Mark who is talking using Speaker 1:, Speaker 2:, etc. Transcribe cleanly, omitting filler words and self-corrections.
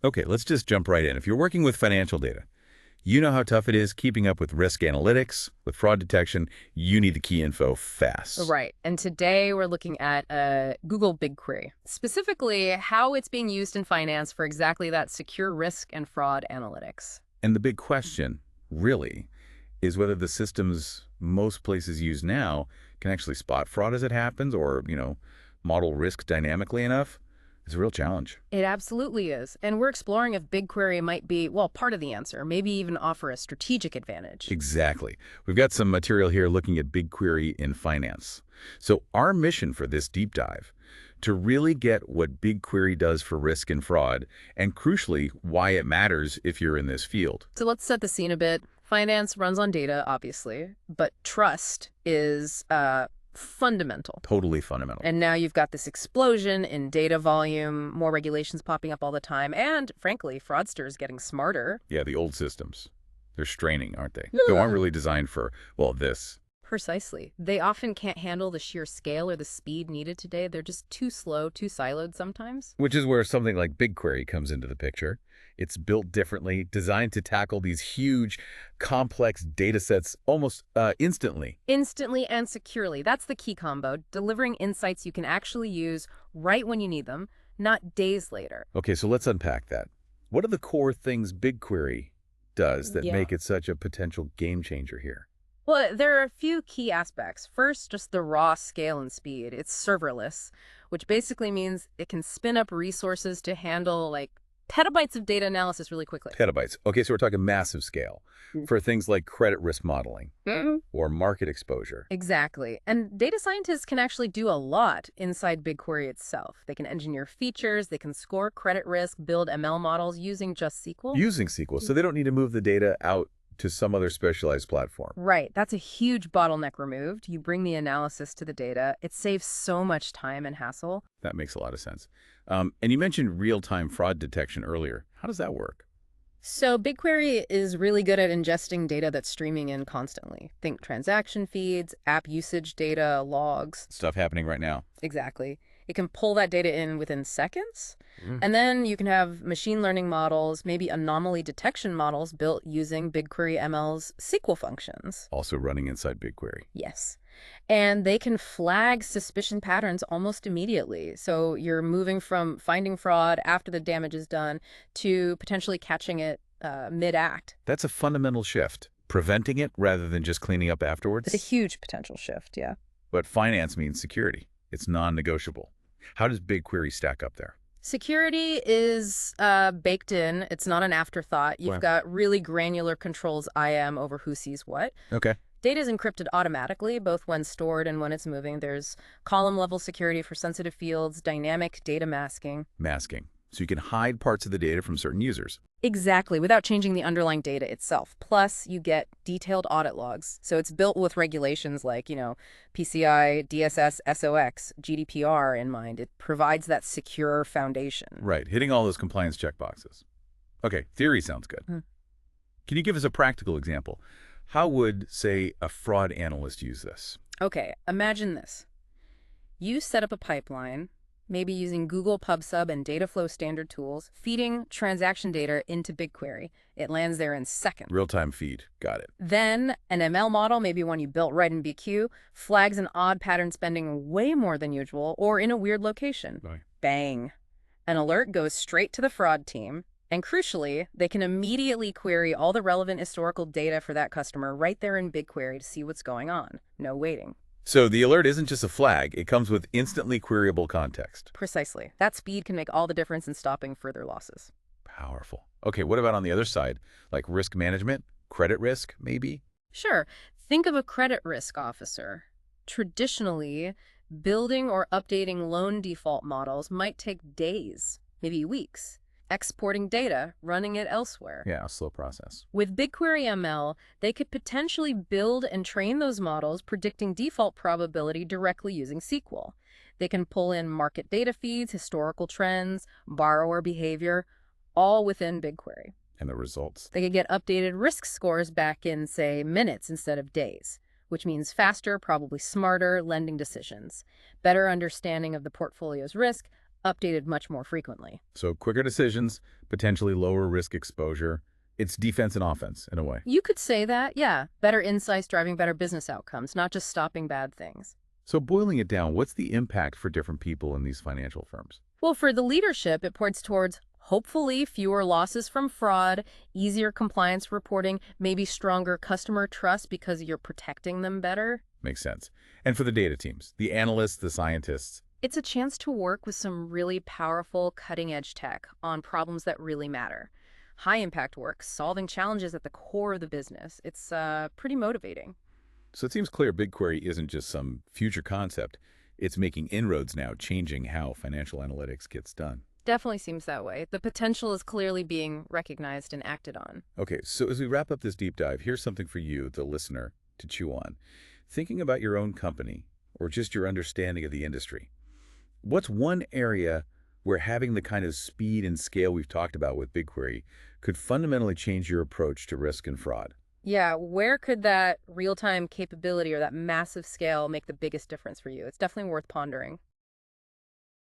Speaker 1: Okay, let's just jump right in. If you're working with financial data, you know how tough it is keeping up with risk analytics, with fraud detection. You need the key info fast.
Speaker 2: Right. And today we're looking at Google BigQuery, specifically how it's being used in finance for exactly that secure risk and fraud analytics.
Speaker 1: And the big question, really, is whether the systems most places use now can actually spot fraud as it happens or, model risk dynamically enough. It's a real challenge.
Speaker 2: It absolutely is. And we're exploring if BigQuery might be, well, part of the answer, maybe even offer a strategic advantage.
Speaker 1: Exactly. We've got some material here looking at BigQuery in finance. So our mission for this deep dive, to really get what BigQuery does for risk and fraud, and crucially, why it matters if you're in this field.
Speaker 2: So let's set the scene a bit. Finance runs on data, obviously, but trust is fundamental.
Speaker 1: Totally fundamental.
Speaker 2: And now you've got this explosion in data volume, more regulations popping up all the time, and frankly, fraudsters getting smarter.
Speaker 1: Yeah, the old systems. They're straining, aren't they? They aren't really designed for, well, this.
Speaker 2: Precisely. They often can't handle the sheer scale or the speed needed today. They're just too slow, too siloed sometimes.
Speaker 1: Which is where something like BigQuery comes into the picture. It's built differently, designed to tackle these huge, complex data sets almost instantly.
Speaker 2: Instantly and securely. That's the key combo, delivering insights you can actually use right when you need them, not days later.
Speaker 1: Okay, so let's unpack that. What are the core things BigQuery does that make it such a potential game changer here?
Speaker 2: Well, there are a few key aspects. First, just the raw scale and speed. It's serverless, which basically means it can spin up resources to handle like petabytes of data analysis really quickly.
Speaker 1: Petabytes. Okay, so we're talking massive scale for things like credit risk modeling
Speaker 2: Mhm.
Speaker 1: or market exposure.
Speaker 2: Exactly. And data scientists can actually do a lot inside BigQuery itself. They can engineer features, they can score credit risk, build ML models using just SQL.
Speaker 1: Using SQL, so they don't need to move the data out to some other specialized platform.
Speaker 2: Right. That's a huge bottleneck removed. You bring the analysis to the data. It saves so much time and hassle.
Speaker 1: That makes a lot of sense. And you mentioned real-time fraud detection earlier. How does that work?
Speaker 2: So BigQuery is really good at ingesting data that's streaming in constantly. Think transaction feeds, app usage data, logs.
Speaker 1: Stuff happening right now.
Speaker 2: Exactly. It can pull that data in within seconds.
Speaker 1: Mm.
Speaker 2: And then you can have machine learning models, maybe anomaly detection models built using BigQuery ML's SQL functions.
Speaker 1: Also running inside BigQuery.
Speaker 2: Yes. And they can flag suspicion patterns almost immediately. So you're moving from finding fraud after the damage is done to potentially catching it mid-act.
Speaker 1: That's a fundamental shift. Preventing it rather than just cleaning up afterwards.
Speaker 2: It's a huge potential shift, yeah.
Speaker 1: But finance means security. It's non-negotiable. How does BigQuery stack up there?
Speaker 2: Security is baked in. It's not an afterthought. You've
Speaker 1: Wow.
Speaker 2: got really granular controls IAM over who sees what.
Speaker 1: Okay.
Speaker 2: Data is encrypted automatically, both when stored and when it's moving. There's column-level security for sensitive fields, dynamic data masking.
Speaker 1: Masking. So you can hide parts of the data from certain users.
Speaker 2: Exactly, without changing the underlying data itself. Plus, you get detailed audit logs. So it's built with regulations like, PCI, DSS, SOX, GDPR in mind. It provides that secure foundation.
Speaker 1: Right, hitting all those compliance checkboxes. Okay, theory sounds good.
Speaker 2: Hmm.
Speaker 1: Can you give us a practical example? How would, say, a fraud analyst use this?
Speaker 2: Okay, imagine this. You set up a pipeline, maybe using Google PubSub and Dataflow standard tools, feeding transaction data into BigQuery. It lands there in seconds.
Speaker 1: Real-time feed. Got it.
Speaker 2: Then an ML model, maybe one you built right in BQ, flags an odd pattern spending way more than usual or in a weird location.
Speaker 1: Right.
Speaker 2: Bang. An alert goes straight to the fraud team. And crucially, they can immediately query all the relevant historical data for that customer right there in BigQuery to see what's going on. No waiting.
Speaker 1: So the alert isn't just a flag. It comes with instantly queryable context.
Speaker 2: Precisely. That speed can make all the difference in stopping further losses.
Speaker 1: Powerful. Okay, what about on the other side? Like risk management? Credit risk, maybe?
Speaker 2: Sure. Think of a credit risk officer. Traditionally, building or updating loan default models might take days, maybe weeks. Exporting data, running it elsewhere.
Speaker 1: Yeah, a slow process.
Speaker 2: With BigQuery ML, they could potentially build and train those models predicting default probability directly using SQL. They can pull in market data feeds, historical trends, borrower behavior, all within BigQuery.
Speaker 1: And the results?
Speaker 2: They could get updated risk scores back in, say, minutes instead of days, which means faster, probably smarter lending decisions, better understanding of the portfolio's risk, updated much more frequently.
Speaker 1: So quicker decisions, potentially lower risk exposure. It's defense and offense in a way.
Speaker 2: You could say that, yeah. Better insights driving better business outcomes, not just stopping bad things.
Speaker 1: So boiling it down, what's the impact for different people in these financial firms?
Speaker 2: Well, for the leadership, it points towards hopefully fewer losses from fraud, easier compliance reporting, maybe stronger customer trust because you're protecting them better.
Speaker 1: Makes sense. And for the data teams, the analysts, the scientists,
Speaker 2: It's a chance to work with some really powerful, cutting-edge tech on problems that really matter. High-impact work, solving challenges at the core of the business. It's pretty motivating.
Speaker 1: so it seems clear BigQuery isn't just some future concept. It's making inroads now, changing how financial analytics gets done.
Speaker 2: Definitely seems that way. The potential is clearly being recognized and acted on.
Speaker 1: Okay, so as we wrap up this deep dive, here's something for you, the listener, to chew on. Thinking about your own company or just your understanding of the industry, what's one area where having the kind of speed and scale we've talked about with BigQuery could fundamentally change your approach to risk and fraud?
Speaker 2: Yeah, where could that real-time capability or that massive scale make the biggest difference for you? It's definitely worth pondering.